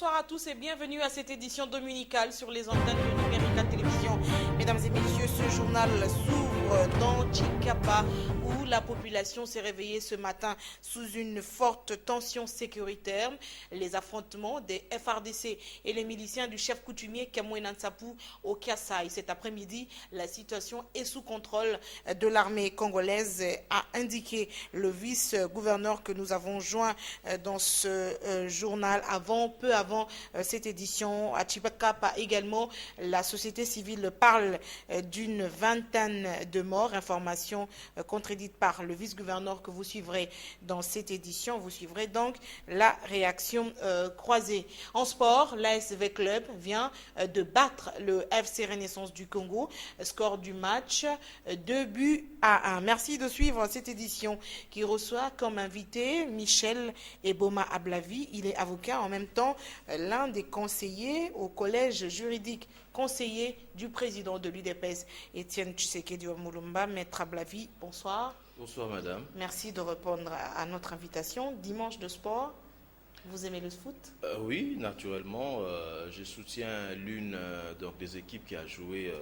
Bonsoir à tous et bienvenue à cette édition dominicale sur les antennes de Numérique la télévision. Mesdames et messieurs, ce journal s'ouvre dans Chikapa où la population s'est réveillée ce matin sous une forte tension sécuritaire. Les affrontements des FRDC et les miliciens du chef coutumier Kamoué Nsapou au Kasaï. Cet après-midi, la situation est sous contrôle de l'armée congolaise, a indiqué le vice-gouverneur que nous avons joint dans ce journal peu avant cette édition. À Chipakapa également, la société civile parle d'une vingtaine de morts. Information contredite par le vice-gouverneur que vous suivrez dans cette édition. Vous suivrez donc la réaction croisée. En sport, l'ASV Club vient de battre le FC Renaissance du Congo. Score du match 2-1. Merci de suivre cette édition qui reçoit comme invité Michel Eboma Ablavi. Il est avocat, en même temps l'un des conseillers au collège juridique, conseiller du président de l'UDPS, Étienne Tshisekedi Mulumba. Maître Ablavi, bonsoir. Bonsoir madame. Merci de répondre à notre invitation. Dimanche de sport, vous aimez le foot? Oui, naturellement. Je soutiens l'une des équipes qui a joué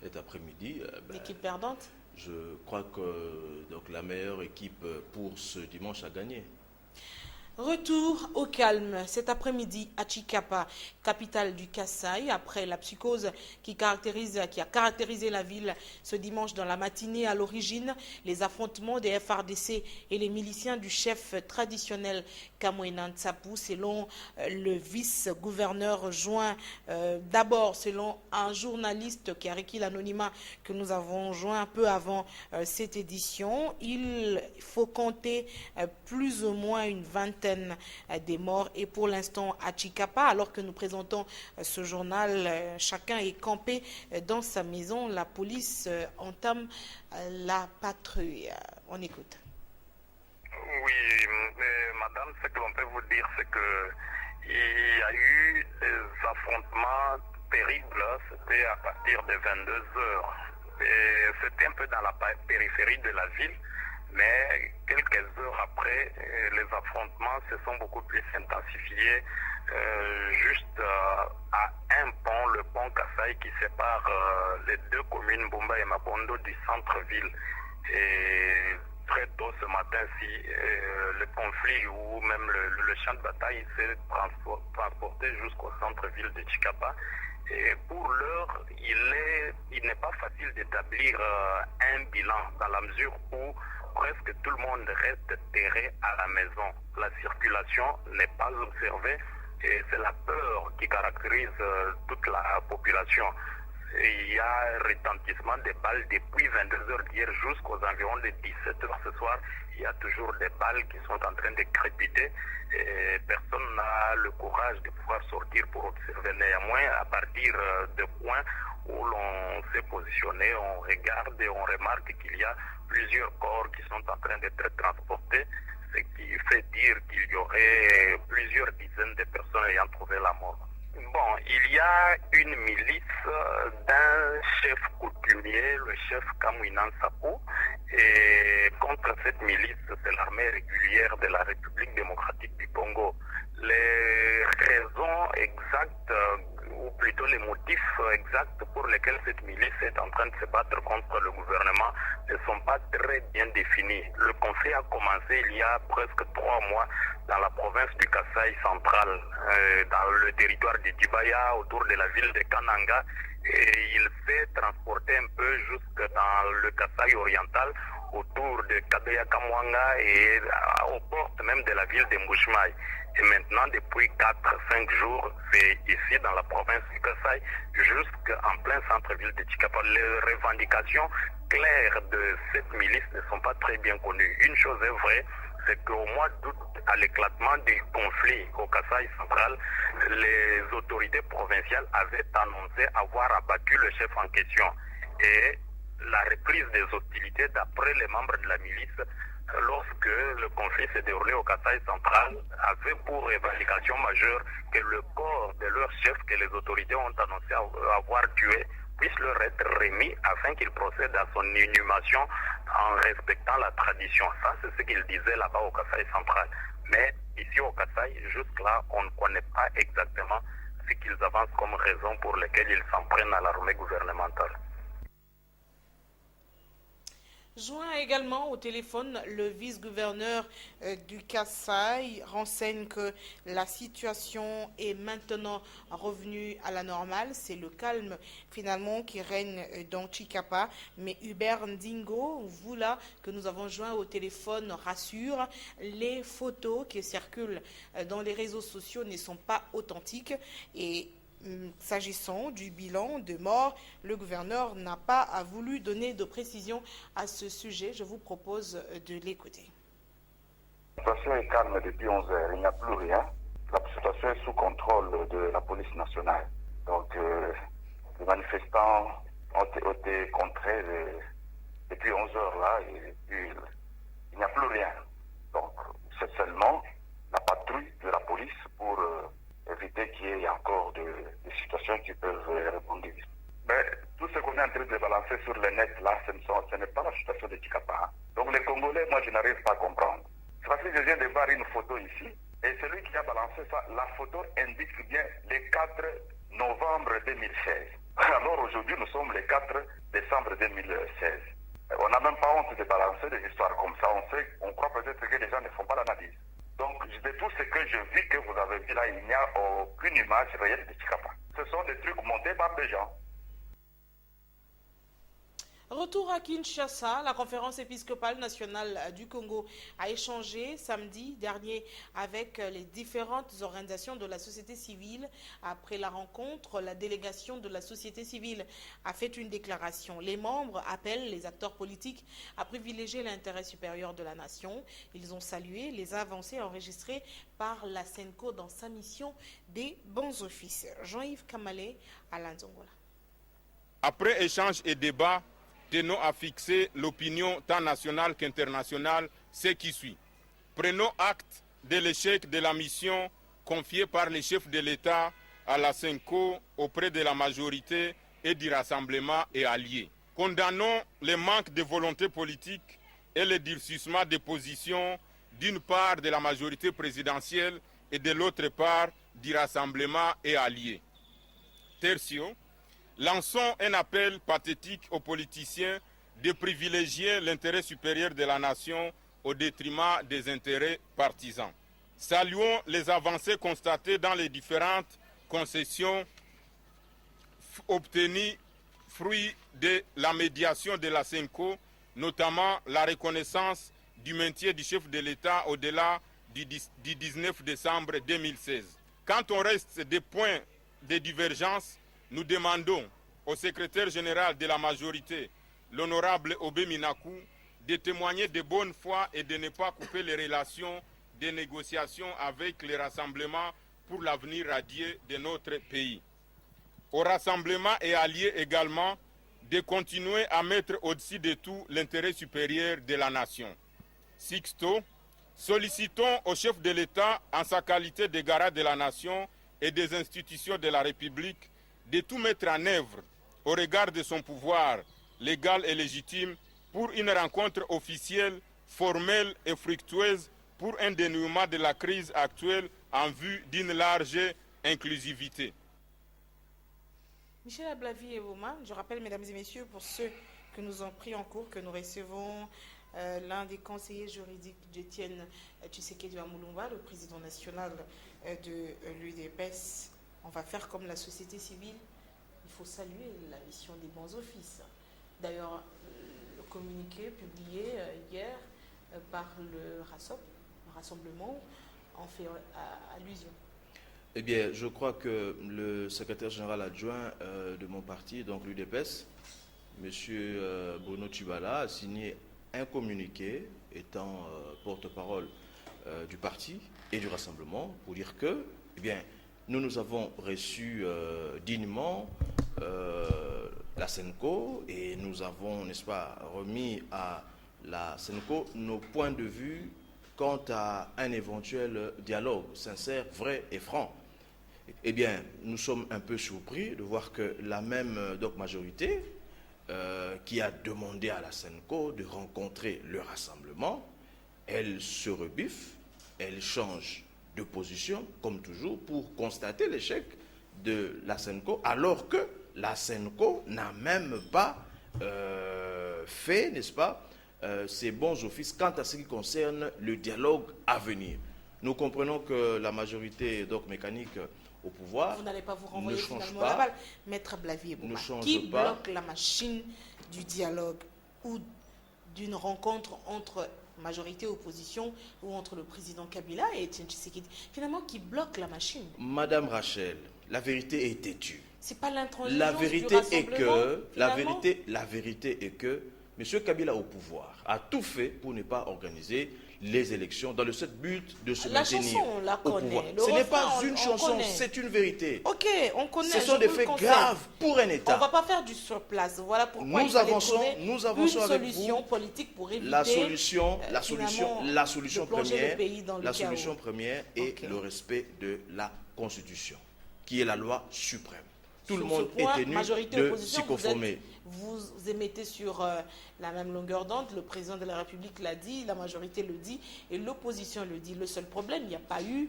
cet après-midi. L'équipe perdante? Je crois que la meilleure équipe pour ce dimanche a gagné. Retour au calme cet après-midi à Chikapa, capitale du Kasaï, après la psychose qui a caractérisé la ville ce dimanche dans la matinée. À l'origine, les affrontements des FRDC et les miliciens du chef traditionnel Kamoué Nsapou, selon le vice-gouverneur joint. D'abord, selon un journaliste qui a requis l'anonymat que nous avons joint un peu avant cette édition, il faut compter plus ou moins une vingtaine des morts. Et pour l'instant à Chikapa, alors que nous présentons ce journal, chacun est campé dans sa maison. La police entame la patrouille. On écoute. Oui, madame, ce que l'on peut vous dire, c'est qu'il y a eu des affrontements terribles. C'était à partir de 22 heures. C'était un peu dans la périphérie de la ville. Mais quelques heures après, les affrontements se sont beaucoup plus intensifiés juste à un pont, le pont Kasaï, qui sépare les deux communes, Bumba et Mabondo, du centre-ville. Et très tôt ce matin-ci, le conflit ou même le champ de bataille s'est transporté jusqu'au centre-ville de Chikapa. Et pour l'heure, il n'est pas facile d'établir un bilan dans la mesure où presque tout le monde reste terré à la maison. La circulation n'est pas observée et c'est la peur qui caractérise toute la population. Et il y a un retentissement des balles depuis 22 heures d'hier jusqu'aux environs de 17 heures ce soir. Il y a toujours des balles qui sont en train de crépiter et personne n'a le courage de pouvoir sortir pour observer. Néanmoins, à partir de points où l'on s'est positionné, on regarde et on remarque qu'il y a plusieurs corps qui sont en train d'être transportés, ce qui fait dire qu'il y aurait plusieurs dizaines de personnes ayant trouvé la mort. Bon, il y a une milice d'un chef coutumier, le chef Kamoué Nsapou, et contre cette milice, c'est l'armée régulière de la République démocratique du Congo. Les raisons exactes, ou plutôt les motifs exacts pour lesquels cette milice est en train de se battre contre le gouvernement ne sont pas très bien définis. Le conflit a commencé il y a presque 3 mois dans la province du Kasaï central, dans le territoire de Dibaya, autour de la ville de Kananga, et il s'est transporté un peu jusque dans le Kasaï oriental, autour de Kabeya Kamwanga et aux portes même de la ville de Mbushmaï. Et maintenant, depuis 4-5 jours, c'est ici dans la province du Kasaï, jusqu'en plein centre-ville de Chikapa. Les revendications claires de cette milice ne sont pas très bien connues. Une chose est vraie, c'est qu'au mois d'août, à l'éclatement des conflits au Kasaï central, les autorités provinciales avaient annoncé avoir abattu le chef en question. Et la reprise des hostilités, d'après les membres de la milice, lorsque le conflit s'est déroulé au Kasaï central, avait pour revendication majeure que le corps de leur chef que les autorités ont annoncé avoir tué puisse leur être remis afin qu'il procède à son inhumation en respectant la tradition. Ça, c'est ce qu'il disait là-bas au Kasaï central. Mais ici au Kasaï, jusque-là, on ne connaît pas exactement ce qu'ils avancent comme raison pour lesquelles ils s'en prennent à l'armée gouvernementale. Joint également au téléphone, le vice-gouverneur du Kasaï renseigne que la situation est maintenant revenue à la normale. C'est le calme finalement qui règne dans Chikapa. Mais Hubert Ndingo, vous là, que nous avons joint au téléphone, rassure, les photos qui circulent dans les réseaux sociaux ne sont pas authentiques. Et s'agissant du bilan de morts, le gouverneur n'a pas voulu donner de précision à ce sujet. Je vous propose de l'écouter. La situation est calme depuis 11 heures. Il n'y a plus rien. La situation est sous contrôle de la police nationale. Donc, les manifestants ont été contrés depuis 11 heures là. Et puis, il n'y a plus rien. Donc, c'est seulement la patrouille de la police pour éviter qu'il y ait encore des situations qui peuvent répondre. Mais tout ce qu'on est en train de balancer sur le net là, ce n'est pas la situation de Chikapa. Donc les Congolais, moi je n'arrive pas à comprendre. C'est parce que je viens de voir une photo ici, et celui qui a balancé ça, la photo indique bien le 4 novembre 2016. Alors aujourd'hui nous sommes le 4 décembre 2016. On n'a même pas honte de balancer des histoires comme ça. On croit peut-être que les gens ne font pas l'analyse. Donc, de tout ce que je vis, que vous avez vu là, il n'y a aucune image réelle de Chikapa. Ce sont des trucs montés par des gens. Retour à Kinshasa, la conférence épiscopale nationale du Congo a échangé samedi dernier avec les différentes organisations de la société civile. Après la rencontre, la délégation de la société civile a fait une déclaration. Les membres appellent les acteurs politiques à privilégier l'intérêt supérieur de la nation. Ils ont salué les avancées enregistrées par la SENCO dans sa mission des bons offices. Jean-Yves Kamalé, Alain Zongola. Après échange et débat, tenons à fixer l'opinion tant nationale qu'internationale, ce qui suit. Prenons acte de l'échec de la mission confiée par les chefs de l'État à la SENCO auprès de la majorité et du Rassemblement et alliés. Condamnons le manque de volonté politique et le durcissement des positions d'une part de la majorité présidentielle et de l'autre part du Rassemblement et alliés. Tertio, lançons un appel pathétique aux politiciens de privilégier l'intérêt supérieur de la nation au détriment des intérêts partisans. Saluons les avancées constatées dans les différentes concessions obtenues fruit de la médiation de la SENCO, notamment la reconnaissance du maintien du chef de l'État au-delà du 19 décembre 2016. Quand on reste des points de divergence, nous demandons au secrétaire général de la majorité, l'honorable Obé Minakou, de témoigner de bonne foi et de ne pas couper les relations de négociation avec les rassemblements pour l'avenir radieux de notre pays. Au rassemblement et alliés également, de continuer à mettre au-dessus de tout l'intérêt supérieur de la nation. Sixto, sollicitons au chef de l'État, en sa qualité de garant de la nation et des institutions de la République, de tout mettre en œuvre au regard de son pouvoir légal et légitime pour une rencontre officielle, formelle et fructueuse pour un dénouement de la crise actuelle en vue d'une large inclusivité. Michel Ablavi et Woma, je rappelle, mesdames et messieurs, pour ceux que nous avons pris en cours, que nous recevons l'un des conseillers juridiques d'Étienne Tshisekedi Mulumba, le président national de l'UDPS. On va faire comme la société civile. Il faut saluer la mission des bons offices. D'ailleurs, le communiqué publié hier par le Rassemblement en fait allusion. Eh bien, je crois que le secrétaire général adjoint de mon parti, donc l'UDPS, M. Bruno Tshibala, a signé un communiqué étant porte-parole du parti et du Rassemblement pour dire que, eh bien, nous avons reçu dignement la SENCO et nous avons, n'est-ce pas, remis à la SENCO nos points de vue quant à un éventuel dialogue sincère, vrai et franc. Eh bien, nous sommes un peu surpris de voir que la même majorité qui a demandé à la SENCO de rencontrer le Rassemblement, elle se rebuffe elle change de position, comme toujours, pour constater l'échec de la SENCO, alors que la SENCO n'a même pas fait, n'est-ce pas, ses bons offices quant à ce qui concerne le dialogue à venir. Nous comprenons que la majorité donc mécanique au pouvoir vous n'allez pas vous renvoyer ne change finalement pas, la balle. Maître Blavier ne Bouba, change qui pas. bloque la machine du dialogue ou d'une rencontre entre majorité et opposition ou entre le président Kabila et Etienne Tshisekedi, finalement qui bloque la machine? Madame Rachel, la vérité est têtue. C'est pas l'intransigeance La du vérité est rassemblement, que finalement? la vérité est que M. Kabila au pouvoir a tout fait pour ne pas organiser les élections dans le seul but de se La maintenir chanson, on la au connaît. pouvoir. Le Ce n'est refrain, pas on- une on chanson, connaît. c'est une vérité. Ok, on connaît. Ce sont je des vous le faits concède. graves pour un On État. ne va pas faire du surplace. Voilà pourquoi Nous il fallait avançons trouver nous une avançons avec solution vous. politique pour éviter La solution de plonger première, le pays dans le la chaos. solution première est Ok. le respect de la Constitution, qui est la loi suprême. Tout le Sur monde ce point, est tenu majorité de opposition, s'y conformer. vous émettez sur la même longueur d'onde. Le président de la République l'a dit, la majorité le dit et l'opposition le dit. Le seul problème, il n'y a pas eu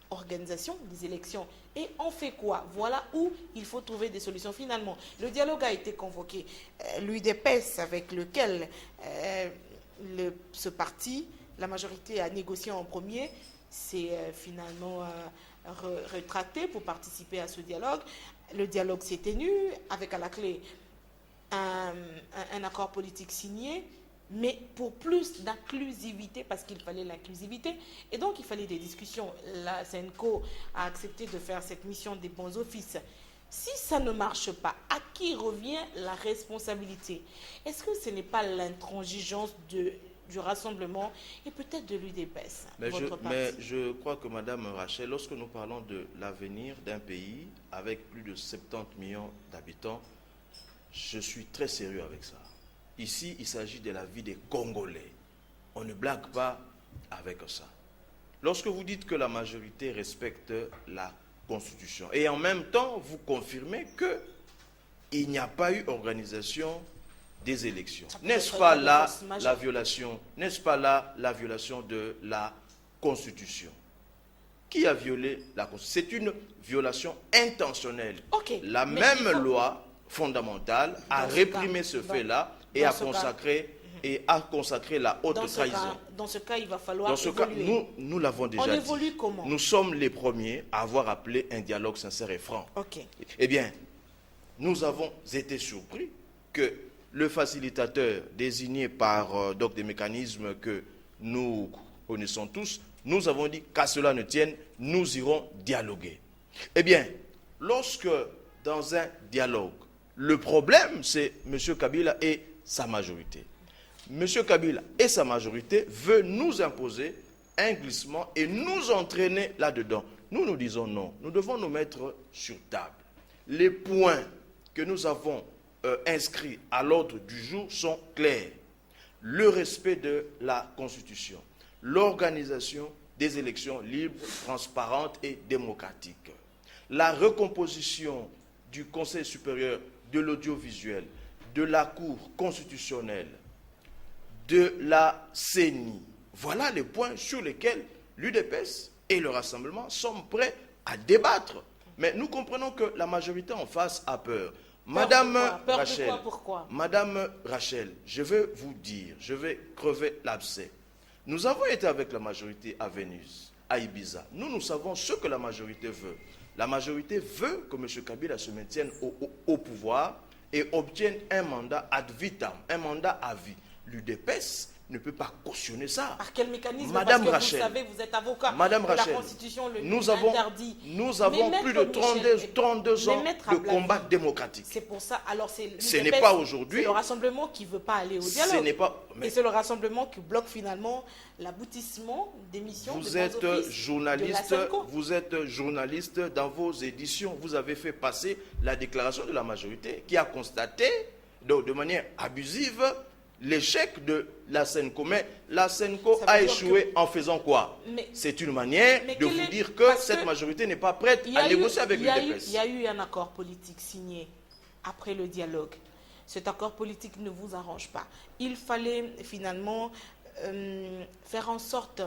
organisation des élections. Et on fait quoi? Voilà où il faut trouver des solutions. Finalement, le dialogue a été convoqué. L'UDPS, avec lequel ce parti, la majorité a négocié en premier, s'est finalement rétracté pour participer à ce dialogue. Le dialogue s'est tenu avec à la clé un accord politique signé, mais pour plus d'inclusivité, parce qu'il fallait l'inclusivité, et donc il fallait des discussions. La SENCO a accepté de faire cette mission des bons offices. Si ça ne marche pas, à qui revient la responsabilité? Est-ce que ce n'est pas l'intransigeance du rassemblement et peut-être de l'UDPS, votre parti? Mais je crois que Madame Rachel, lorsque nous parlons de l'avenir d'un pays avec plus de 70 millions d'habitants, je suis très sérieux avec ça. Ici, il s'agit de la vie des Congolais. On ne blague pas avec ça. Lorsque vous dites que la majorité respecte la Constitution et en même temps, vous confirmez qu'il n'y a pas eu organisation des élections. N'est-ce pas là la violation? N'est-ce pas là la violation de la Constitution? Qui a violé la Constitution? C'est une violation intentionnelle. Ok, La mais même il faut- loi fondamentale a Dans ce réprimé cas, ce dans- fait-là et dans a ce cas- consacré la haute trahison. Dans ce cas, il va falloir Dans ce cas, évoluer. nous l'avons déjà On dit. évolue comment? Nous sommes les premiers à avoir appelé un dialogue sincère et franc. Ok. Eh bien, nous avons été surpris que le facilitateur désigné par donc des mécanismes que nous connaissons tous, nous avons dit qu'à cela ne tienne, nous irons dialoguer. Eh bien, lorsque dans un dialogue, le problème c'est M. Kabila et sa majorité. M. Kabila et sa majorité veulent nous imposer un glissement et nous entraîner là-dedans. Nous disons non. Nous devons nous mettre sur table. Les points que nous avons inscrits à l'ordre du jour sont clairs. Le respect de la Constitution, l'organisation des élections libres, transparentes et démocratiques, la recomposition du Conseil supérieur de l'audiovisuel, de la Cour constitutionnelle, de la CENI. Voilà les points sur lesquels l'UDPS et le Rassemblement sont prêts à débattre. Mais nous comprenons que la majorité en face a peur. Madame Rachel, Pourquoi? Madame Rachel, je vais vous dire, je vais crever l'abcès. Nous avons été avec la majorité à Vénus, à Ibiza. Nous savons ce que la majorité veut. La majorité veut que M. Kabila se maintienne au pouvoir et obtienne un mandat ad vitam, un mandat à vie. L'UDPS ne peut pas cautionner ça. Par quel mécanisme? Madame Parce que Rachel, vous savez, vous êtes avocat. Madame La Rachel, Constitution le nous avons Mais plus de Maître 32 ans Maître de Ablavi, combat démocratique. C'est pour ça. Alors c'est Ce n'est l'UDPS, pas aujourd'hui. C'est le rassemblement qui ne veut pas aller au dialogue. Ce n'est pas. Et c'est le rassemblement qui bloque finalement l'aboutissement des missions. Vous des êtes bons offices journaliste, de la SENCO. vous êtes journaliste dans vos éditions. Vous avez fait passer la déclaration de la majorité qui a constaté de manière abusive l'échec de la SENCO. Mais la SENCO Ça veut a dire échoué en faisant quoi? Mais- C'est une manière Mais de quel vous est- dire que parce cette que majorité n'est pas prête Il y à a eu- négocier avec il y a eu- l'UDPS. Il y a eu un accord politique signé après le dialogue. Cet accord politique ne vous arrange pas. Il fallait finalement faire en sorte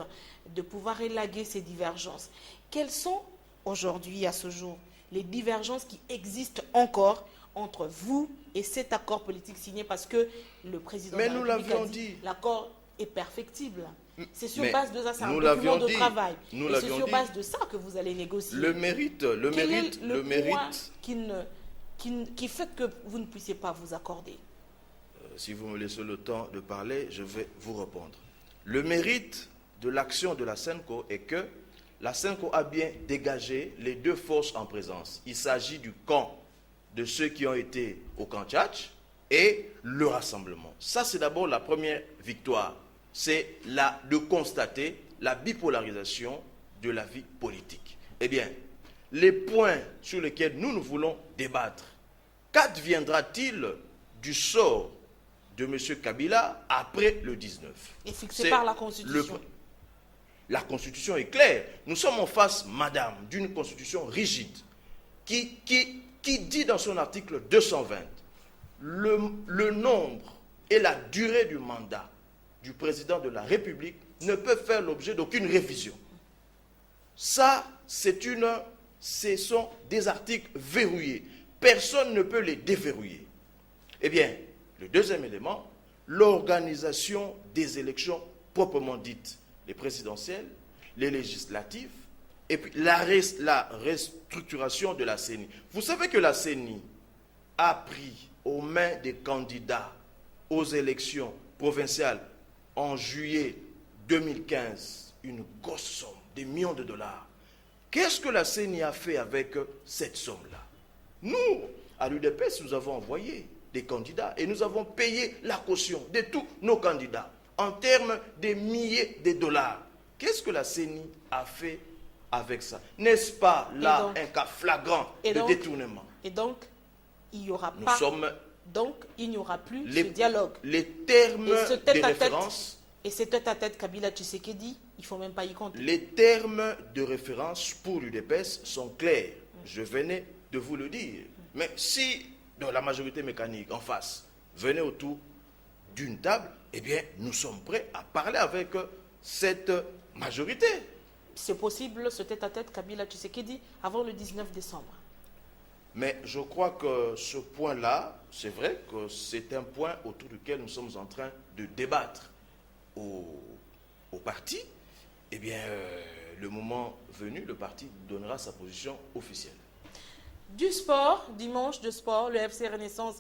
de pouvoir élaguer ces divergences. Quelles sont aujourd'hui, à ce jour, les divergences qui existent encore entre vous et cet accord politique signé, parce que le président de la République a dit l'accord est perfectible. C'est sur base de ça, c'est un document de travail. Et c'est sur base de ça que vous allez négocier. Le mérite qui fait que vous ne puissiez pas vous accorder. Si vous me laissez le temps de parler, je vais vous répondre. Le mérite de l'action de la SENCO est que la SENCO a bien dégagé les deux forces en présence. Il s'agit du camp de ceux qui ont été au camp Tchatch et le rassemblement. Ça, c'est d'abord la première victoire. C'est de constater la bipolarisation de la vie politique. Eh bien, les points sur lesquels nous voulons débattre, qu'adviendra-t-il du sort de M. Kabila après le 19? Et fixé par la Constitution. La Constitution est claire. Nous sommes en face, madame, d'une Constitution rigide qui dit dans son article 220 le nombre et la durée du mandat du président de la République ne peuvent faire l'objet d'aucune révision. Ça, ce sont des articles verrouillés. Personne ne peut les déverrouiller. Eh bien, le deuxième élément, l'organisation des élections proprement dites, les présidentielles, les législatives, et puis la restructuration de la CENI. Vous savez que la CENI a pris aux mains des candidats aux élections provinciales en juillet 2015 une grosse somme, des millions de dollars. Qu'est-ce que la CENI a fait avec cette somme-là? Nous, à l'UDPS, nous avons envoyé des candidats et nous avons payé la caution de tous nos candidats en termes de milliers de dollars. Qu'est-ce que la CENI a fait avec ça? N'est-ce pas là un cas flagrant de détournement? Et donc, il n'y aura il n'y aura plus ce dialogue. Les termes de référence... Et c'est tête-à-tête Kabila Tshisekedi, il ne faut même pas y compter. Les termes de référence pour l'UDPS sont clairs. Je venais de vous le dire. Mais si, dans la majorité mécanique, en face, venez autour d'une table, eh bien, nous sommes prêts à parler avec cette majorité. C'est possible, ce tête-à-tête Kabila Tshisekedi, avant le 19 décembre. Mais je crois que ce point-là, c'est vrai que c'est un point autour duquel nous sommes en train de débattre au parti. Eh bien, le moment venu, le parti donnera sa position officielle. Du sport, dimanche de sport, le FC Renaissance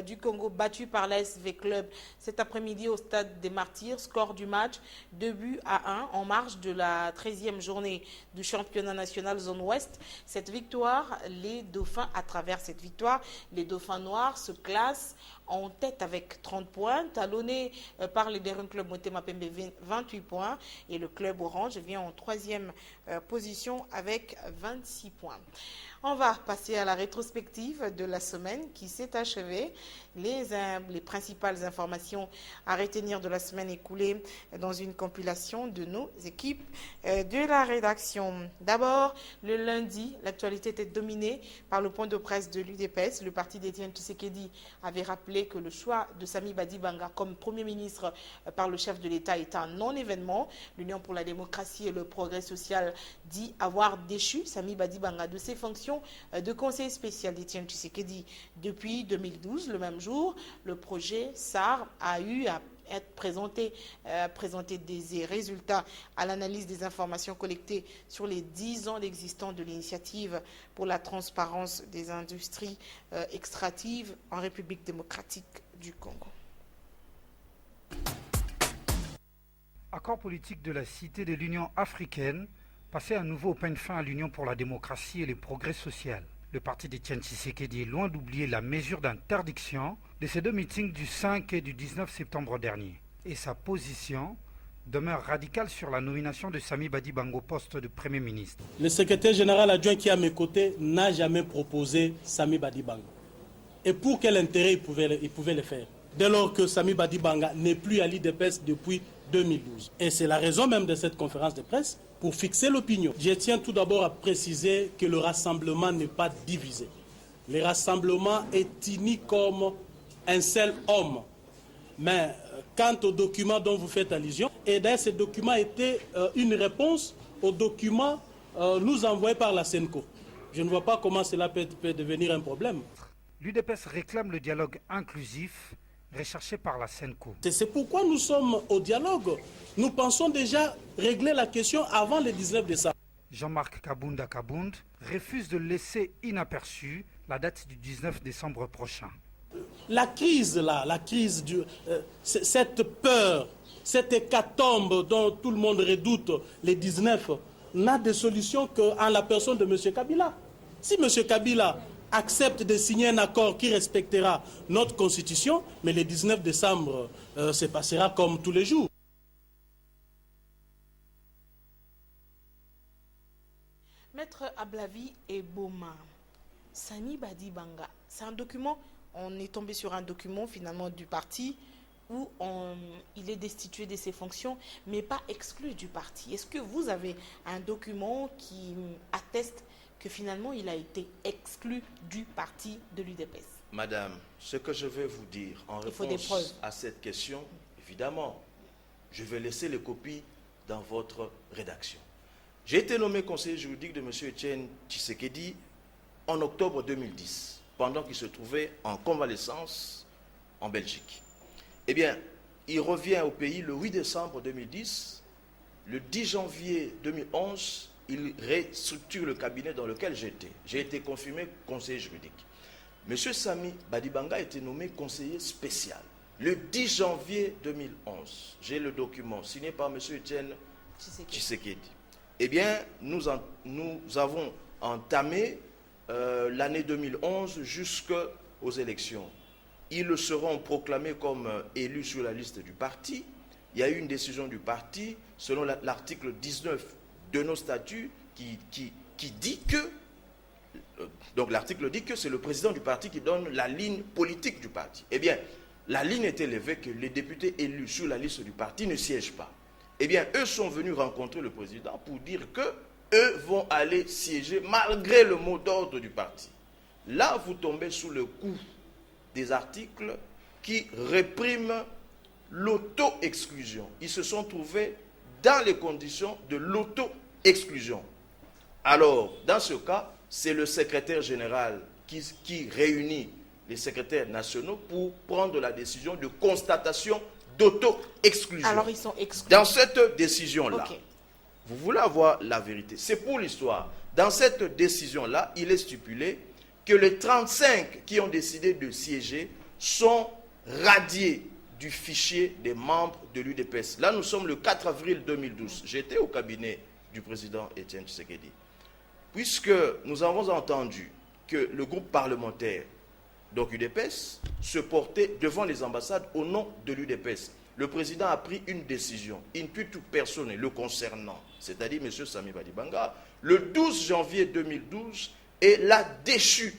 du Congo battu par l'ASV Club cet après-midi au stade des Martyrs. Score du match 2-1 en marge de la 13e journée du championnat national zone ouest. Cette victoire, les Dauphins, à travers cette victoire, les Dauphins noirs se classent en tête avec 30 points, talonné par les Derun Club Motema Pembe 28 points et le club orange vient en 3e position avec 26 points. On va passer à la rétrospective de la semaine qui s'est achevée. Les principales informations à retenir de la semaine écoulée dans une compilation de nos équipes de la rédaction. D'abord, le lundi, l'actualité était dominée par le point de presse de l'UDPS. Le parti d'Étienne Tshisekedi avait rappelé que le choix de Sami Badibanga comme Premier ministre par le chef de l'État est un non-événement. L'Union pour la démocratie et le progrès social dit avoir déchu Sami Badibanga de ses fonctions de conseiller spécial d'Étienne Tshisekedi depuis 2012. Le même jour, le projet SAR a eu à être présenter des résultats à l'analyse des informations collectées sur les 10 ans d'existence de l'initiative pour la transparence des industries extractives en République démocratique du Congo. Accord politique de la Cité de l'Union africaine, passé à nouveau au peigne fin à l'Union pour la démocratie et le progrès social. Le parti d'Étienne Tshisekedi est loin d'oublier la mesure d'interdiction de ces deux meetings du 5 et du 19 septembre dernier. Et sa position demeure radicale sur la nomination de Sami Badibanga au poste de Premier ministre. Le secrétaire général adjoint qui est à mes côtés n'a jamais proposé Sami Badibanga. Et pour quel intérêt il pouvait le faire? Dès lors que Sami Badibanga n'est plus à l'IDPS depuis 2012. Et c'est la raison même de cette conférence de presse pour fixer l'opinion. Je tiens tout d'abord à préciser que le rassemblement n'est pas divisé. Le rassemblement est uni comme un seul homme. Mais quant au document dont vous faites allusion. Et d'ailleurs, ce document était une réponse au document nous envoyé par la SENCO. Je ne vois pas comment cela peut devenir un problème. L'UDPS réclame le dialogue inclusif recherché par la SENCO. C'est pourquoi nous sommes au dialogue. Nous pensons déjà régler la question avant le 19 décembre. Jean-Marc Kabunda Kabound refuse de laisser inaperçue la date du 19 décembre prochain. La crise cette peur, cette hécatombe dont tout le monde redoute les 19, n'a de solution qu'en la personne de M. Kabila. Si M. Kabila accepte de signer un accord qui respectera notre constitution, mais le 19 décembre se passera comme tous les jours. Maître Ablavi et Boma, Samy Badibanga, c'est un document, on est tombé sur un document finalement du parti où il est destitué de ses fonctions, mais pas exclu du parti. Est-ce que vous avez un document qui atteste que finalement il a été exclu du parti de l'UDPS? Madame, ce que je vais vous dire en réponse à cette question, évidemment, je vais laisser les copies dans votre rédaction. J'ai été nommé conseiller juridique de M. Etienne Tshisekedi en octobre 2010, pendant qu'il se trouvait en convalescence en Belgique. Eh bien, il revient au pays le 8 décembre 2010. Le 10 janvier 2011, il restructure le cabinet dans lequel j'étais. J'ai été confirmé conseiller juridique. M. Samy Badibanga a été nommé conseiller spécial le 10 janvier 2011. J'ai le document signé par M. Etienne Tshisekedi. Eh bien, nous avons entamé l'année 2011 jusqu'aux élections. Ils seront proclamés comme élus sur la liste du parti. Il y a eu une décision du parti, selon l'article 19 de nos statuts, qui dit que, donc l'article dit que c'est le président du parti qui donne la ligne politique du parti. Eh bien, la ligne est élevée que les députés élus sur la liste du parti ne siègent pas. Eh bien, eux sont venus rencontrer le président pour dire qu'eux vont aller siéger malgré le mot d'ordre du parti. Là, vous tombez sous le coup des articles qui répriment l'auto-exclusion. Ils se sont trouvés dans les conditions de l'auto-exclusion. Alors, dans ce cas, c'est le secrétaire général qui réunit les secrétaires nationaux pour prendre la décision de constatation d'auto-exclusion. Alors, ils sont exclus. Dans cette décision-là, okay. Vous voulez avoir la vérité. C'est pour l'histoire. Dans cette décision-là, il est stipulé que les 35 qui ont décidé de siéger sont radiés du fichier des membres de l'UDPS. Là, nous sommes le 4 avril 2012. J'étais au cabinet du président Etienne Tshisekedi. Puisque nous avons entendu que le groupe parlementaire, donc UDPS, se portait devant les ambassades au nom de l'UDPS. Le président a pris une décision, in putu personne le concernant, c'est-à-dire M. Samy Badibanga, le 12 janvier 2012, et l'a déchu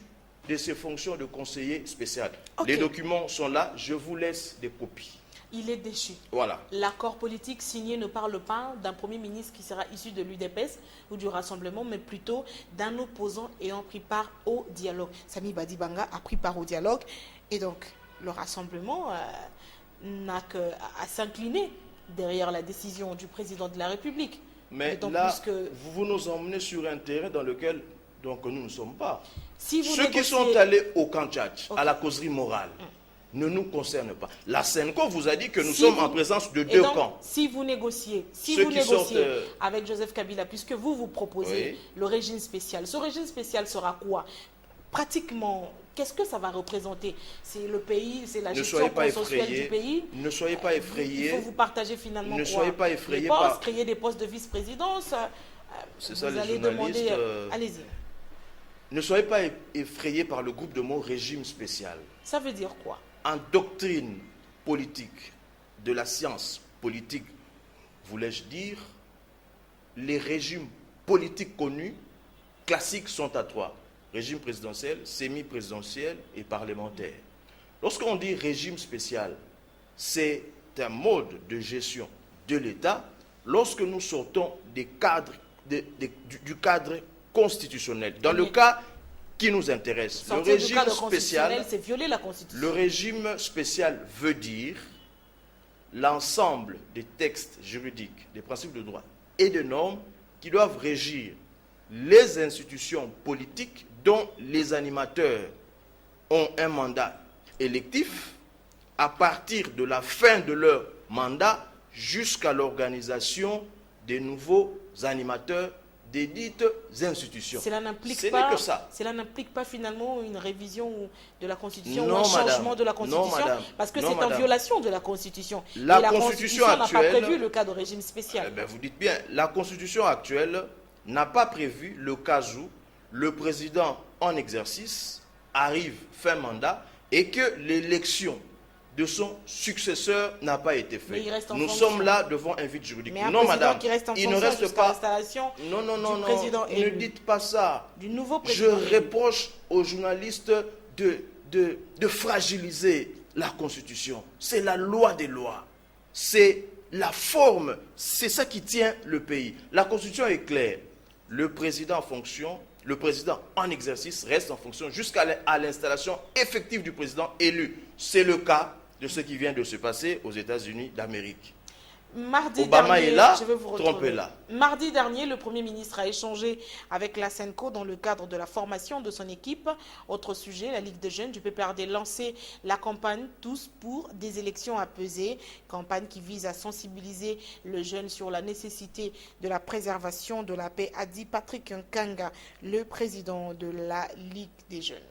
de ses fonctions de conseiller spécial. Okay. Les documents sont là, je vous laisse des copies. Il est déchu. Voilà. L'accord politique signé ne parle pas d'un premier ministre qui sera issu de l'UDPS ou du Rassemblement, mais plutôt d'un opposant ayant pris part au dialogue. Samy Badibanga a pris part au dialogue et donc le Rassemblement n'a qu'à s'incliner derrière la décision du président de la République. Mais là, vous nous emmenez sur un terrain dans lequel donc, nous ne sommes pas. Si vous Ceux qui sont allés au camp Tchatch, à la causerie morale, ne nous concerne pas. La SENCO vous a dit que nous sommes en présence de deux camps. Si vous négociez, avec Joseph Kabila, puisque vous proposez le régime spécial, ce régime spécial sera quoi? Pratiquement, qu'est-ce que ça va représenter? C'est le pays, c'est la gestion consensuelle du pays. Ne soyez pas effrayés. Il faut vous partager finalement ne soyez pas effrayés les postes, créer des postes de vice-présidence. C'est ça, les journalistes. Allez-y. Ne soyez pas effrayés par le groupe de mots régime spécial. Ça veut dire quoi? En doctrine politique, de la science politique, voulais-je dire, les régimes politiques connus, classiques, sont à trois. Régime présidentiel, semi-présidentiel et parlementaire. Lorsqu'on dit régime spécial, c'est un mode de gestion de l'État lorsque nous sortons des cadres, du cadre constitutionnel. Dans le cas qui nous intéresse, le régime spécial, c'est violer la Constitution. Le régime spécial veut dire l'ensemble des textes juridiques, des principes de droit et de normes qui doivent régir les institutions politiques dont les animateurs ont un mandat électif à partir de la fin de leur mandat jusqu'à l'organisation des nouveaux animateurs des dites institutions. Cela n'implique Ce pas, n'est que ça. Cela n'implique pas finalement une révision de la Constitution Non, ou un madame. changement de la Constitution, Non, madame. parce que Non, c'est en madame. violation de la Constitution. La Et la Constitution Constitution n'a pas actuelle- prévu le cas de régime spécial. Eh bien, vous dites bien, la Constitution actuelle n'a pas prévu le cas où le président en exercice arrive fin mandat et que l'élection de son successeur n'a pas été Mais il faite. reste en Nous fonction. sommes là devant un vide juridique. Mais un Non, président madame, qui reste en il ne fonction reste jusqu'à pas. l'installation Non, non, non, du non. président Ne élu. dites pas ça. Du nouveau Je président élu. reproche aux journalistes de fragiliser la Constitution. C'est la loi des lois. C'est la forme. C'est ça qui tient le pays. La Constitution est claire. Le président en fonction, le président en exercice reste en fonction jusqu'à l'installation effective du président élu. C'est le cas de ce qui vient de se passer aux États-Unis d'Amérique. Mardi Obama dernier, est là, je vais vous retrouver. trompez-la. Mardi dernier, le Premier ministre a échangé avec la SENCO dans le cadre de la formation de son équipe. Autre sujet, la Ligue des jeunes du PPRD lancé la campagne Tous pour des élections apaisées. Campagne qui vise à sensibiliser le jeune sur la nécessité de la préservation de la paix, a dit Patrick Nkanga, le président de la Ligue des jeunes.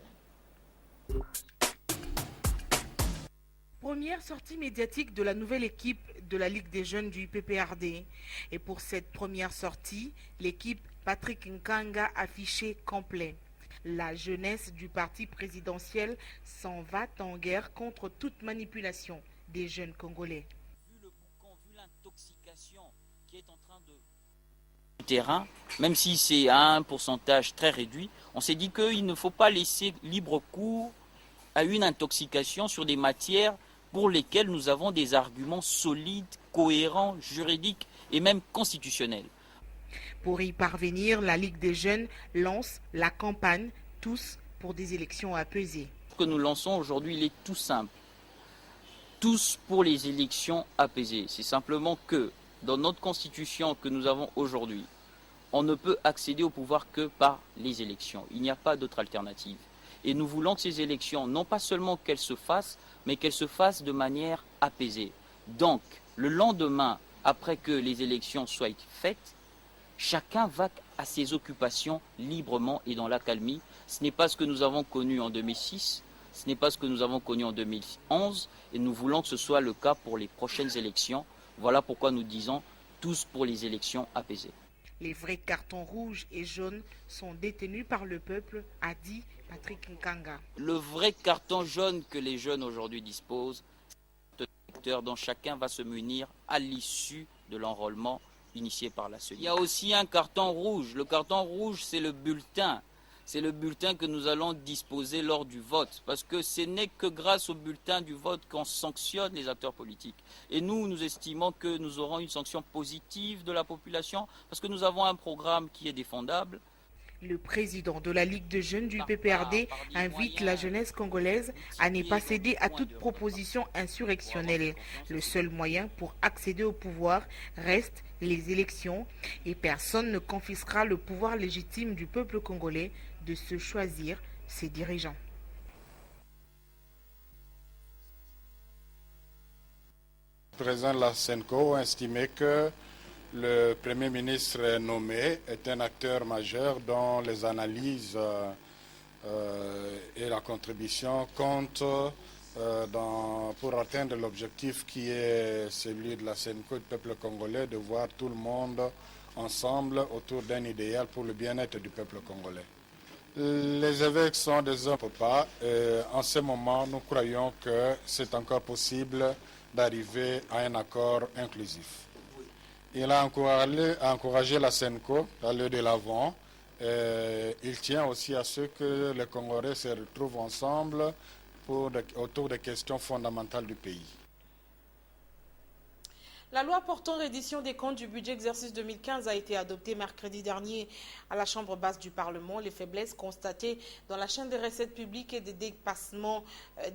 Première sortie médiatique de la nouvelle équipe de la Ligue des jeunes du PPRD. Et pour cette première sortie, l'équipe Patrick Nkanga affichée complet. La jeunesse du parti présidentiel s'en va en guerre contre toute manipulation des jeunes Congolais. Vu le boucan, vu l'intoxication qui est en train de... terrain, même si c'est à un pourcentage très réduit, on s'est dit qu'il ne faut pas laisser libre cours à une intoxication sur des matières pour lesquelles nous avons des arguments solides, cohérents, juridiques et même constitutionnels. Pour y parvenir, la Ligue des jeunes lance la campagne Tous pour des élections apaisées. Ce que nous lançons aujourd'hui, il est tout simple. Tous pour les élections apaisées. C'est simplement que dans notre constitution que nous avons aujourd'hui, on ne peut accéder au pouvoir que par les élections. Il n'y a pas d'autre alternative. Et nous voulons que ces élections, non pas seulement qu'elles se fassent, mais qu'elles se fassent de manière apaisée. Donc, le lendemain, après que les élections soient faites, chacun va à ses occupations librement et dans l'accalmie. Ce n'est pas ce que nous avons connu en 2006, ce n'est pas ce que nous avons connu en 2011, et nous voulons que ce soit le cas pour les prochaines élections. Voilà pourquoi nous disons tous pour les élections apaisées. Les vrais cartons rouges et jaunes sont détenus par le peuple, a dit Patrick Nkanga. Le vrai carton jaune que les jeunes aujourd'hui disposent, c'est un secteur dont chacun va se munir à l'issue de l'enrôlement initié par la CENI. Il y a aussi un carton rouge. Le carton rouge, c'est le bulletin. C'est le bulletin que nous allons disposer lors du vote. Parce que ce n'est que grâce au bulletin du vote qu'on sanctionne les acteurs politiques. Et nous estimons que nous aurons une sanction positive de la population parce que nous avons un programme qui est défendable. Le président de la Ligue de jeunes du PPRD invite la jeunesse congolaise à ne pas céder à toute proposition insurrectionnelle. Le seul moyen pour accéder au pouvoir reste les élections et personne ne confisquera le pouvoir légitime du peuple congolais de se choisir ses dirigeants. Le président de la SENCO a estimé que le Premier ministre nommé est un acteur majeur dont les analyses et la contribution comptent pour atteindre l'objectif qui est celui de la SENCO, du peuple congolais, de voir tout le monde ensemble autour d'un idéal pour le bien-être du peuple congolais. Les évêques sont des hommes pas. En ce moment, nous croyons que c'est encore possible d'arriver à un accord inclusif. Il a encouragé la SENCO à aller de l'avant. Il tient aussi à ce que les Congolais se retrouvent ensemble autour des questions fondamentales du pays. La loi portant reddition des comptes du budget exercice 2015 a été adoptée mercredi dernier à la Chambre basse du Parlement. Les faiblesses constatées dans la chaîne des recettes publiques et des dépassements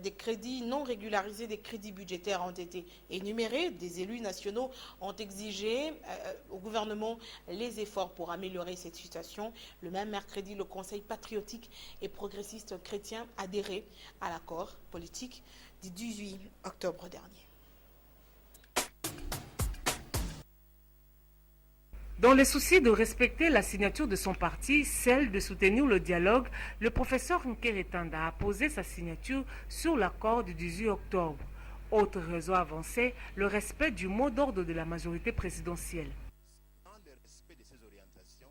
des crédits non régularisés des crédits budgétaires ont été énumérés. Des élus nationaux ont exigé au gouvernement les efforts pour améliorer cette situation. Le même mercredi, le Conseil patriotique et progressiste chrétien a adhéré à l'accord politique du 18 octobre dernier. Dans le souci de respecter la signature de son parti, celle de soutenir le dialogue, le professeur Nkeretanda a posé sa signature sur l'accord du 18 octobre. Autre raison avancée, le respect du mot d'ordre de la majorité présidentielle. Dans le respect de ces orientations,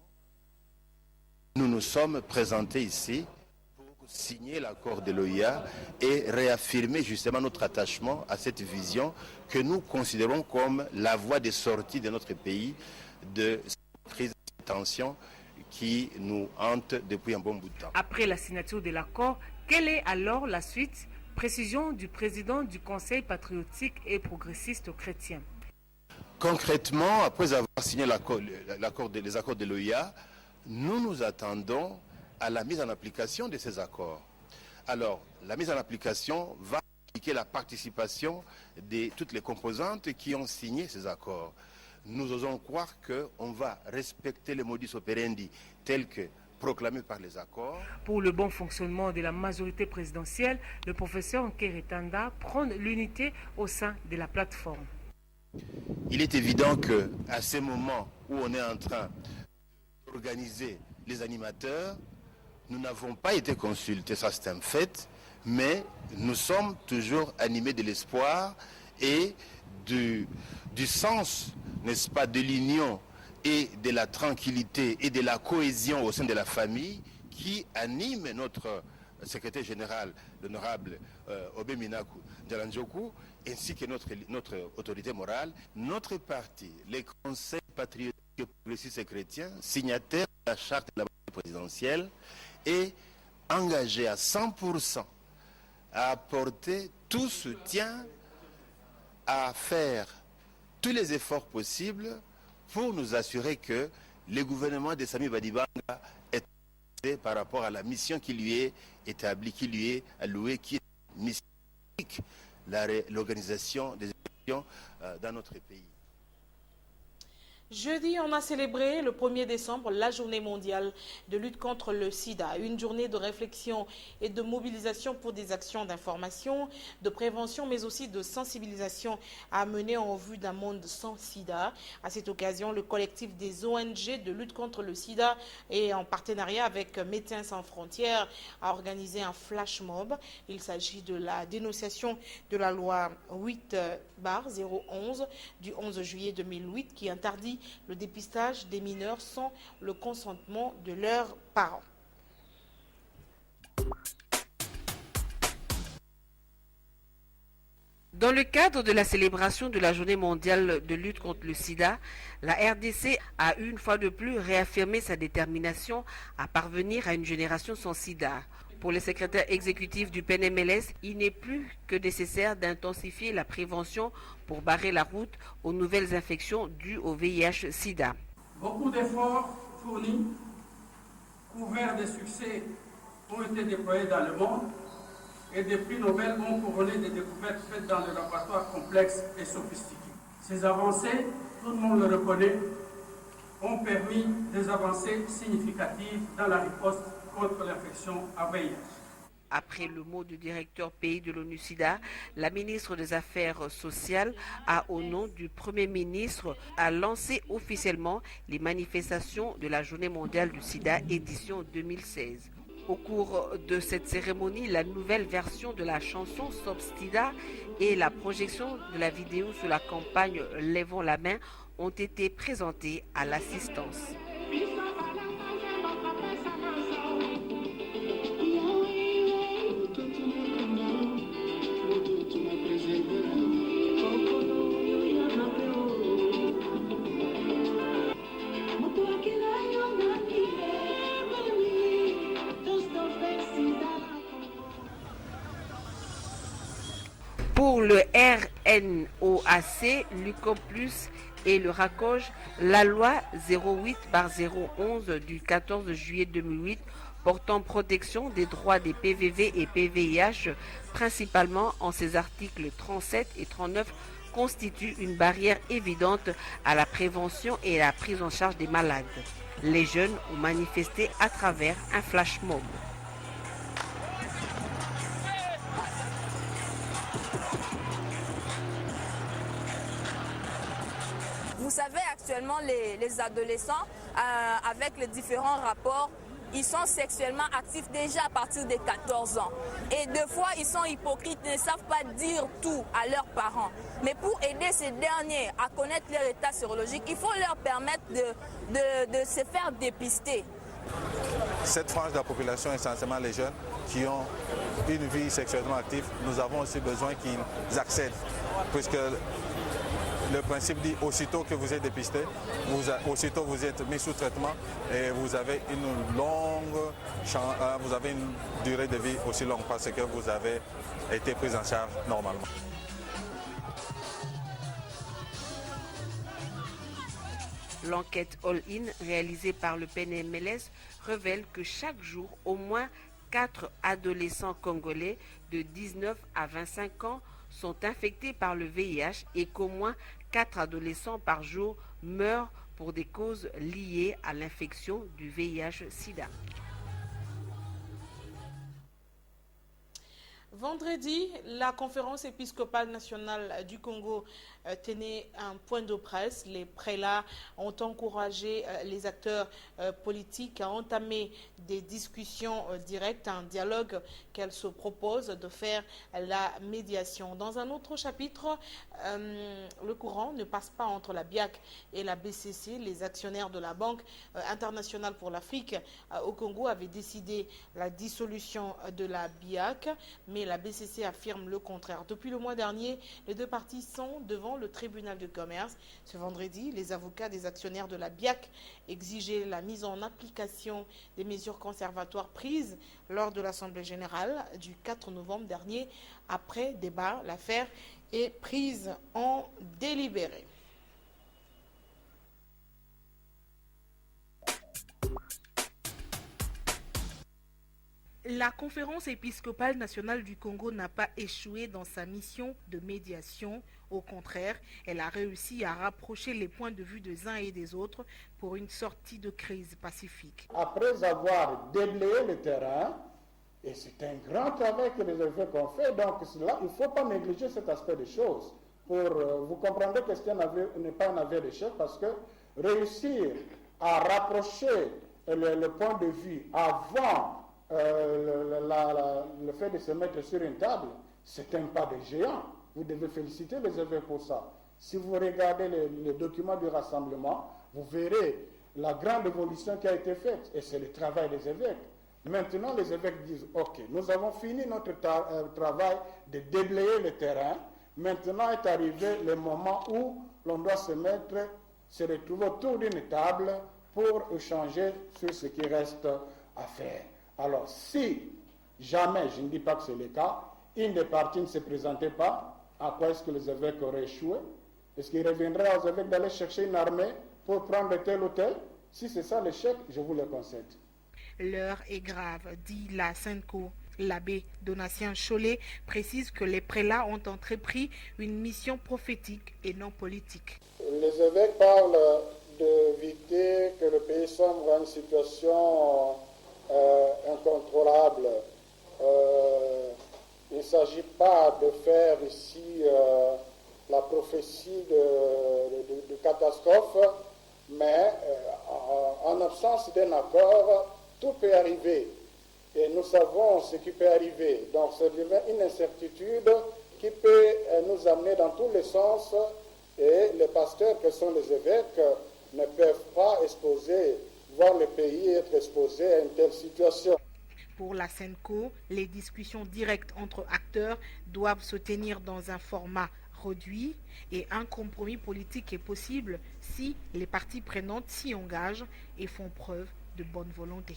nous nous sommes présentés ici pour signer l'accord de l'OIA et réaffirmer justement notre attachement à cette vision que nous considérons comme la voie de sortie de notre pays de cette crise de tension qui nous hante depuis un bon bout de temps. Après la signature de l'accord, quelle est alors la suite? Précision du président du Conseil patriotique et progressiste chrétien. Concrètement, après avoir signé les accords de l'OIA, nous nous attendons à la mise en application de ces accords. Alors, la mise en application va impliquer la participation de toutes les composantes qui ont signé ces accords. Nous osons croire qu'on va respecter les modus operandi tels que proclamés par les accords. Pour le bon fonctionnement de la majorité présidentielle, le professeur Nkeretanda prône l'unité au sein de la plateforme. Il est évident qu'à ce moment où on est en train d'organiser les animateurs, nous n'avons pas été consultés, ça c'est un fait, mais nous sommes toujours animés de l'espoir et du sens, n'est-ce pas, de l'union et de la tranquillité et de la cohésion au sein de la famille qui anime notre secrétaire général, l'honorable Obeminaku Djalanjoku, ainsi que notre autorité morale. Notre parti, les conseils patriotiques et progressistes et chrétiens, signataires de la charte de la présidentielle, est engagé à 100% à apporter tout soutien, à faire tous les efforts possibles pour nous assurer que le gouvernement de Samy Badibanga est par rapport à la mission qui lui est établie, qui lui est allouée, qui est mission, l'organisation des élections dans notre pays. Jeudi, on a célébré le 1er décembre la journée mondiale de lutte contre le sida. Une journée de réflexion et de mobilisation pour des actions d'information, de prévention, mais aussi de sensibilisation à mener en vue d'un monde sans sida. À cette occasion, le collectif des ONG de lutte contre le sida et en partenariat avec Médecins sans frontières a organisé un flash mob. Il s'agit de la dénonciation de la loi 8/011 du 11 juillet 2008 qui interdit le dépistage des mineurs sans le consentement de leurs parents. Dans le cadre de la célébration de la journée mondiale de lutte contre le sida, la RDC a une fois de plus réaffirmé sa détermination à parvenir à une génération sans sida. Pour le secrétaire exécutif du PNMLS, il n'est plus que nécessaire d'intensifier la prévention pour barrer la route aux nouvelles infections dues au VIH-Sida. Beaucoup d'efforts fournis, couverts de succès, ont été déployés dans le monde et des prix Nobel ont couronné des découvertes faites dans des laboratoires complexes et sophistiqués. Ces avancées, tout le monde le reconnaît, ont permis des avancées significatives dans la riposte contre l'infection à VIH. Après le mot du directeur pays de l'ONU-SIDA, la ministre des Affaires sociales a, au nom du Premier ministre, a lancé officiellement les manifestations de la Journée mondiale du sida édition 2016. Au cours de cette cérémonie, la nouvelle version de la chanson Stop Sida et la projection de la vidéo sur la campagne Lèvons la main ont été présentées à l'assistance. Pour le NOAC, l'UCOPLUS et le RACOJ, la loi 08/011 du 14 juillet 2008 portant protection des droits des PVV et PVIH, principalement en ses articles 37 et 39, constitue une barrière évidente à la prévention et à la prise en charge des malades. Les jeunes ont manifesté à travers un flash mob. Vous savez, actuellement, les adolescents, avec les différents rapports, ils sont sexuellement actifs déjà à partir de 14 ans. Et deux fois, ils sont hypocrites, ne savent pas dire tout à leurs parents. Mais pour aider ces derniers à connaître leur état sérologique, il faut leur permettre de se faire dépister. Cette frange de la population, essentiellement les jeunes, qui ont une vie sexuellement active, nous avons aussi besoin qu'ils accèdent, puisque le principe dit aussitôt que vous êtes dépisté, aussitôt vous êtes mis sous traitement et vous avez une durée de vie aussi longue parce que vous avez été pris en charge normalement. L'enquête All-In réalisée par le PNMLS révèle que chaque jour, au moins 4 adolescents congolais de 19 à 25 ans sont infectés par le VIH et qu'au moins 4 adolescents par jour meurent pour des causes liées à l'infection du VIH-Sida. Vendredi, la conférence épiscopale nationale du Congo tenait un point de presse. Les prélats ont encouragé les acteurs politiques à entamer des discussions directes, un dialogue qu'elle se propose de faire la médiation. Dans un autre chapitre, le courant ne passe pas entre la BIAC et la BCC. Les actionnaires de la Banque internationale pour l'Afrique au Congo avaient décidé la dissolution de la BIAC, mais la BCC affirme le contraire. Depuis le mois dernier, les deux parties sont devant le tribunal de commerce. Ce vendredi, les avocats des actionnaires de la BIAC exigeaient la mise en application des mesures conservatoires prises lors de l'Assemblée générale du 4 novembre dernier. Après débat, l'affaire est prise en délibéré. La conférence épiscopale nationale du Congo n'a pas échoué dans sa mission de médiation. Au contraire, elle a réussi à rapprocher les points de vue des uns et des autres pour une sortie de crise pacifique. Après avoir déblayé le terrain, et c'est un grand travail que les évêques ont fait, donc là, il ne faut pas négliger cet aspect des choses. Vous comprendrez que ce n'est pas un aveu d'échec parce que réussir à rapprocher le point de vue avant le fait de se mettre sur une table, c'est un pas de géant. Vous devez féliciter les évêques pour ça. Si vous regardez les documents du rassemblement, vous verrez la grande évolution qui a été faite. Et c'est le travail des évêques. Maintenant, les évêques disent, OK, nous avons fini notre travail de déblayer le terrain. Maintenant est arrivé le moment où l'on doit se retrouver autour d'une table pour échanger sur ce qui reste à faire. Alors, si jamais, je ne dis pas que c'est le cas, une des parties ne se présentait pas, à quoi est-ce que les évêques auraient échoué? Est-ce qu'il reviendrait aux évêques d'aller chercher une armée pour prendre tel ou tel? Si c'est ça l'échec, je vous le concède. L'heure est grave, dit la Senko. L'abbé Donatien Chollet précise que les prélats ont entrepris une mission prophétique et non politique. Les évêques parlent d'éviter que le pays sombre à une situation incontrôlable. Il ne s'agit pas de faire ici la prophétie de catastrophe, mais en absence d'un accord, tout peut arriver. Et nous savons ce qui peut arriver. Donc c'est une incertitude qui peut nous amener dans tous les sens. Et les pasteurs, que sont les évêques, ne peuvent pas voir le pays être exposé à une telle situation. Pour la Senco, les discussions directes entre acteurs doivent se tenir dans un format réduit et un compromis politique est possible si les parties prenantes s'y engagent et font preuve de bonne volonté.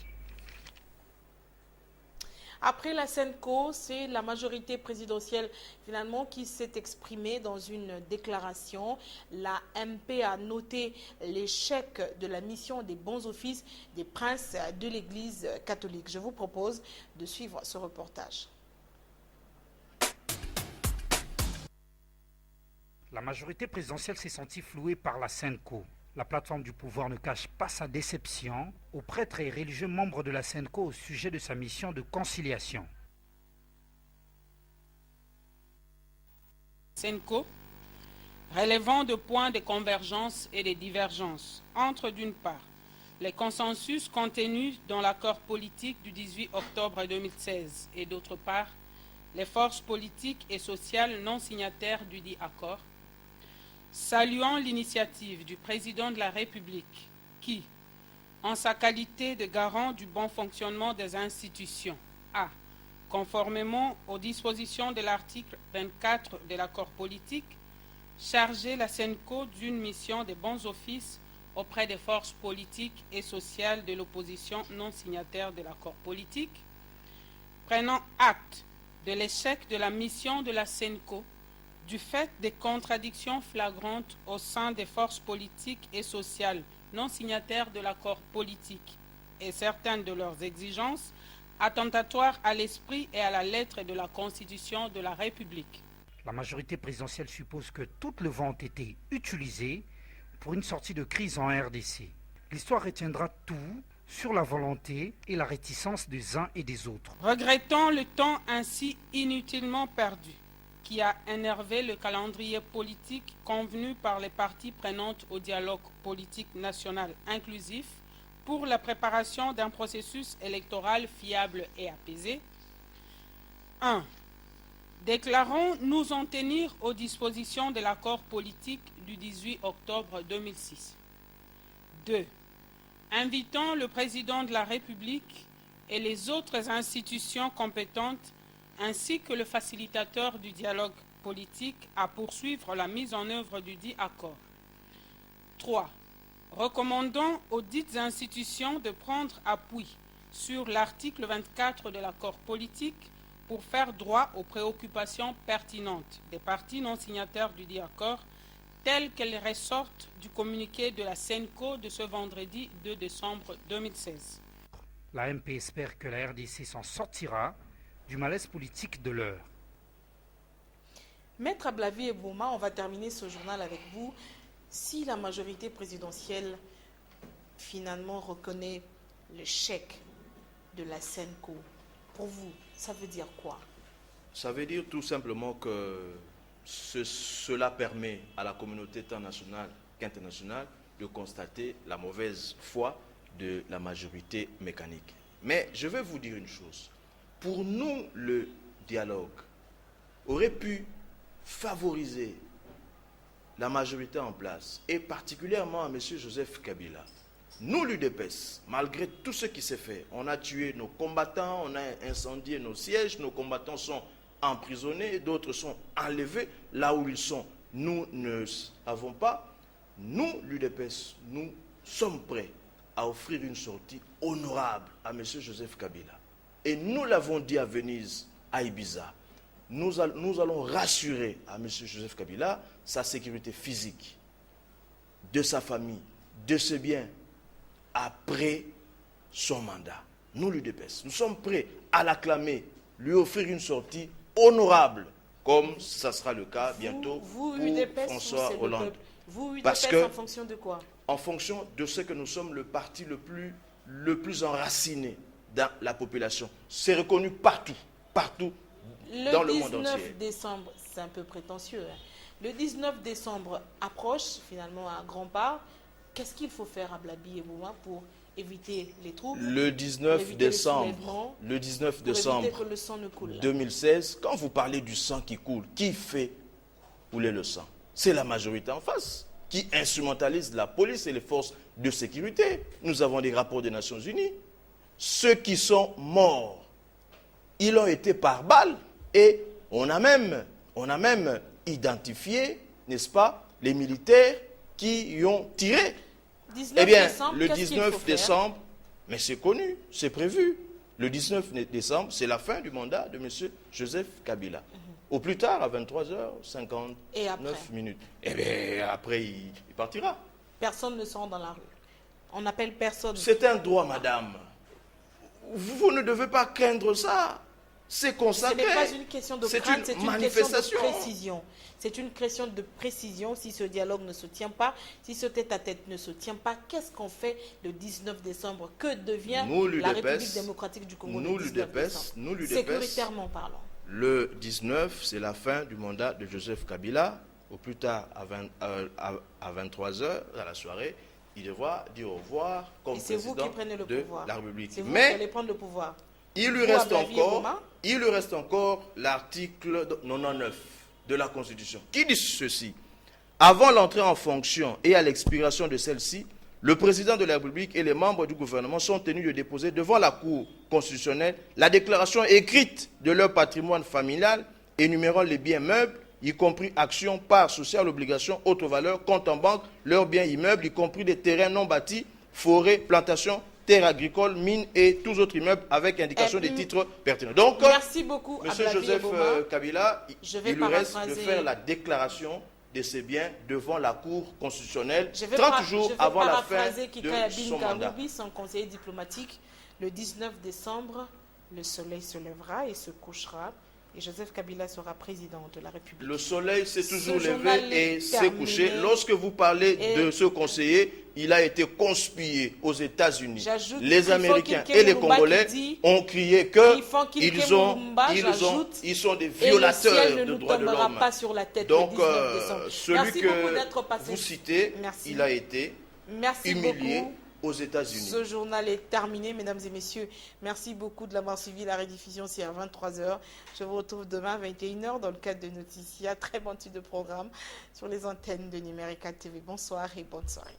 Après la Senco, c'est la majorité présidentielle finalement qui s'est exprimée dans une déclaration. La MP a noté l'échec de la mission des bons offices des princes de l'Église catholique. Je vous propose de suivre ce reportage. La majorité présidentielle s'est sentie flouée par la Senco. La plateforme du pouvoir ne cache pas sa déception aux prêtres et religieux membres de la Senco au sujet de sa mission de conciliation. Senco, relevant de points de convergence et de divergence entre, d'une part, les consensus contenus dans l'accord politique du 18 octobre 2016 et d'autre part, les forces politiques et sociales non signataires du dit accord, saluant l'initiative du président de la République qui, en sa qualité de garant du bon fonctionnement des institutions, a, conformément aux dispositions de l'article 24 de l'accord politique, chargé la Senco d'une mission de bons offices auprès des forces politiques et sociales de l'opposition non signataire de l'accord politique, prenant acte de l'échec de la mission de la Senco du fait des contradictions flagrantes au sein des forces politiques et sociales non signataires de l'accord politique et certaines de leurs exigences attentatoires à l'esprit et à la lettre de la Constitution de la République. La majorité présidentielle suppose que toutes les voies ont été utilisées pour une sortie de crise en RDC. L'histoire retiendra tout sur la volonté et la réticence des uns et des autres. Regrettons le temps ainsi inutilement perdu, qui a énervé le calendrier politique convenu par les parties prenantes au dialogue politique national inclusif pour la préparation d'un processus électoral fiable et apaisé. 1. Déclarons nous en tenir aux dispositions de l'accord politique du 18 octobre 2006. 2. Invitons le président de la République et les autres institutions compétentes ainsi que le facilitateur du dialogue politique à poursuivre la mise en œuvre du dit accord. 3. Recommandons aux dites institutions de prendre appui sur l'article 24 de l'accord politique pour faire droit aux préoccupations pertinentes des parties non signataires du dit accord, telles qu'elles ressortent du communiqué de la Senco de ce vendredi 2 décembre 2016. La MP espère que la RDC s'en sortira du malaise politique de l'heure. Maître Ablavi et Bouma, on va terminer ce journal avec vous. Si la majorité présidentielle finalement reconnaît l'échec de la Senco, pour vous, ça veut dire quoi? Ça veut dire tout simplement que cela permet à la communauté tant nationale qu'internationale de constater la mauvaise foi de la majorité mécanique. Mais je vais vous dire une chose. Pour nous, le dialogue aurait pu favoriser la majorité en place, et particulièrement à M. Joseph Kabila. Nous, l'UDPS, malgré tout ce qui s'est fait, on a tué nos combattants, on a incendié nos sièges, nos combattants sont emprisonnés, d'autres sont enlevés là où ils sont. Nous ne savons pas. Nous, l'UDPS, nous sommes prêts à offrir une sortie honorable à M. Joseph Kabila. Et nous l'avons dit à Venise, à Ibiza. Nous allons rassurer à M. Joseph Kabila sa sécurité physique, de sa famille, de ses biens, après son mandat. Nous, l'UDPS, nous sommes prêts à l'acclamer, lui offrir une sortie honorable, comme ça sera le cas bientôt pour UDPS, François Hollande. Vous, UDPS, parce que, en fonction de quoi? En fonction de ce que nous sommes le parti le plus enraciné dans la population. C'est reconnu partout dans le monde entier. Le 19 décembre, c'est un peu prétentieux. Hein. Le 19 décembre approche finalement à grands pas. Qu'est-ce qu'il faut faire à Blabi et Bouma pour éviter les troubles? Le 19 décembre 2016, quand vous parlez du sang qui coule, qui fait couler le sang? C'est la majorité en face qui instrumentalise la police et les forces de sécurité. Nous avons des rapports des Nations Unies. Ceux qui sont morts, ils ont été par balle et on a même identifié, n'est-ce pas, les militaires qui y ont tiré. Eh bien, le 19 décembre, mais c'est connu, c'est prévu. Le 19 décembre, c'est la fin du mandat de M. Joseph Kabila. Au plus tard, à 23h59 minutes. Et bien, après, il partira. Personne ne sort dans la rue. On n'appelle personne. C'est un droit, madame. Vous ne devez pas craindre ça. C'est consacré. Ce n'est pas une question de crainte, c'est une manifestation. question de précision. C'est une question de précision. Si ce dialogue ne se tient pas, si ce tête-à-tête ne se tient pas, qu'est-ce qu'on fait le 19 décembre? Que devient la République démocratique du Congo le 19 décembre? Sécuritairement parlant. Le 19, c'est la fin du mandat de Joseph Kabila. Au plus tard, à 23h, à la soirée, il devra dire au revoir comme président de la République. C'est vous qui allez prendre le pouvoir. Il lui reste encore l'article 99 de la Constitution qui dit ceci. Avant l'entrée en fonction et à l'expiration de celle-ci, le président de la République et les membres du gouvernement sont tenus de déposer devant la Cour constitutionnelle la déclaration écrite de leur patrimoine familial énumérant les biens meubles, y compris actions, parts sociales, obligations, autres valeurs, comptes en banque, leurs biens immeubles, y compris des terrains non bâtis, forêts, plantations, terres agricoles, mines et tous autres immeubles avec indication des titres pertinents. Donc, merci beaucoup, M. Joseph Kabila, il lui reste de faire la déclaration de ses biens devant la Cour constitutionnelle 30 jours avant la fin de son mandat. Son conseiller diplomatique, le 19 décembre, le soleil se lèvera et se couchera. Et Joseph Kabila sera président de la République. Le soleil s'est toujours levé et s'est couché. Lorsque vous parlez de ce conseiller, il a été conspué aux États-Unis. Les Américains et les Congolais ont crié qu'ils sont des violateurs de droits de l'homme. Donc, celui que vous citez, il a été humilié aux États-Unis. Ce journal est terminé, mesdames et messieurs. Merci beaucoup de l'avoir suivi. La rediffusion, c'est à 23h. Je vous retrouve demain à 21h dans le cadre de Noticia. Très bon type de programme sur les antennes de Numérica TV. Bonsoir et bonne soirée.